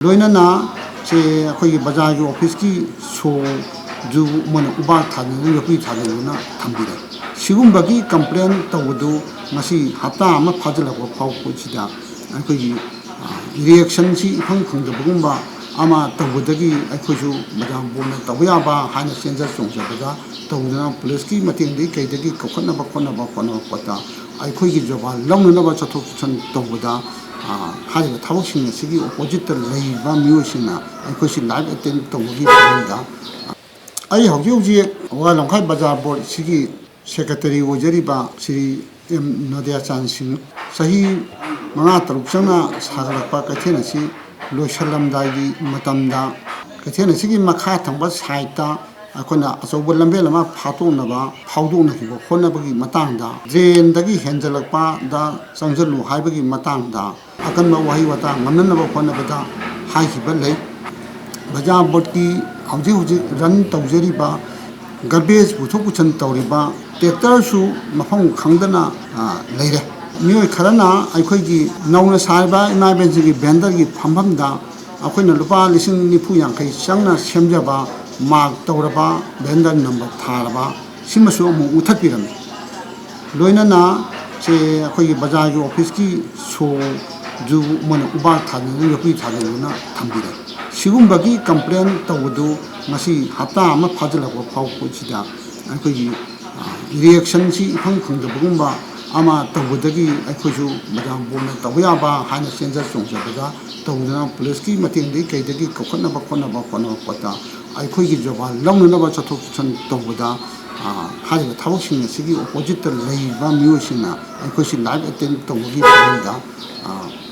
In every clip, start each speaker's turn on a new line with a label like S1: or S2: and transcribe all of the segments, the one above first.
S1: लोनना से अखोई बाजार की ऑफिस की शो जो मन उबा थाने योपी थाने थम्बीरे सिगुम्बगी कंप्लेन तवदु मसी हप्ता अमा फाजलबो फावपुसिदा अखोई रिएक्शन सी इफंग खंगबगुम्बा अमा तवदगी अखोजु मदाम बोना तवयाबा हाना सेंजर सोंजबदा तवना पुलिस की मतेंदी कैदगी कखनबा खनबा पता अखोई की जवान लौननबा चथोक्सन तवदा हारिबा थाबकसिंग सिगी ऑपोजिट लैबा मियोसिना अखोसी लाइव अटेंड तवगी फंदा आई हौजी हौजी वा लंखाई बाजार बोर्ड सिगी सेक्रेटरी ओजरीबा श्री एम नदिया चांद सिंह सही मंगा तरुक चंगना सागलपा कथेना सि लोइसलमदागी मतमदा कथेना सिगी मखा थंबा साइटा अखोना अचौब लंबेल अमा फातोनबा फाउदोनखिबो होनबगी मतंगदा ड्रेनदगी हेंजलकपा दा चंगजलु हाइबगी मतंगदा अकनबा वही वता ngमननबा होनबदा हाइखिबा लै बाजार बोर्ड की हौजी हौजी रन तौजरीबा गार्बेज पुथोक पुछन तौरीबा ट्रैक्टरसु मफम खंगदना लेरे मियोय खरना अखोइगी नौना साइबा इमार्जेंसी वेंडर की फंफमदा अखोइना लुपा लिसिंग निफु यांखै चंगना सेमजबा मार्क तौरबा वेंडर नंबर थारबा सिमसु अमु उथपिरमे लोइनना से अखोइगी बाजार की ऑफिस की शो जो मन उबा थाने योपी थाने थम्बीरे सिगुम्बगी कंप्लेन तवदु मसी हप्ता अमा फाजलबो फावपुसिदा अखोइगी रिएक्शन सी इफंग खंगबगुम्बा अमा तवदगी अखोजु मदाम बोना तवयाबा हाना सेंजर सोंजबदा तवना पुलिस की मतेंदी कैदगी कखनबा पता अखोइगी जवान लौननबा चथोक्सन तवदा हारिबा थाबकसिंग सिगी ऑपोजिट लैबा मियोसिना अखोसी लाइव अटेंड तवगी फंदा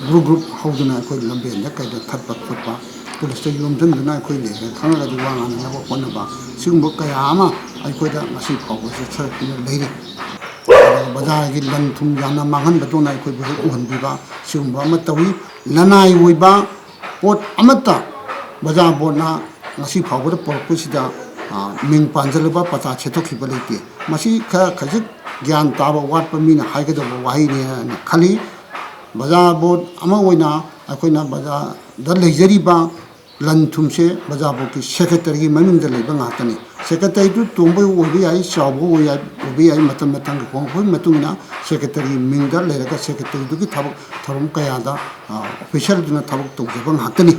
S1: ग्रुप हौदना अखोई लंबेंदा कैदा थत्पा खोटपा पुलिस योमजनदना अखोई लेरे खंगदी वांगानबा होनबा सिगुम्बा कया अमा अखोइदा मसी फावबसे सरकिना लेरे बाजार की लन थुम याना मांगनबदोना अखोई बु उहनबिबा सिगुम्बा अमा तवी लनाई ओइबा पोट अमता बाजार बोर्डना मसी फावबदा पोरपुसिदा मिंग पांजलबा पता छेतोखिबा लेते मसी खजिक ज्ञान ताबा वाटपा मीना हाइगदबा वाहिने खली बाजार बोर्ड अमा ओइना अखोइना बाजार द लेजरीबा लन थुमसे बाजार बोर्ड की सेक्रेटरी की ममिंग द लेबा ngaतने सेक्रेटरी तु तोंबो ओबि आई चावबो ओबि आई मतम मतंग कोंफोय मतुंगना सेक्रेटरी मिंग द लेरगा सेक्रेटरी दुगी थबक थरम कयादा ऑफिशियल दुना थबक तौजबा ngaतने।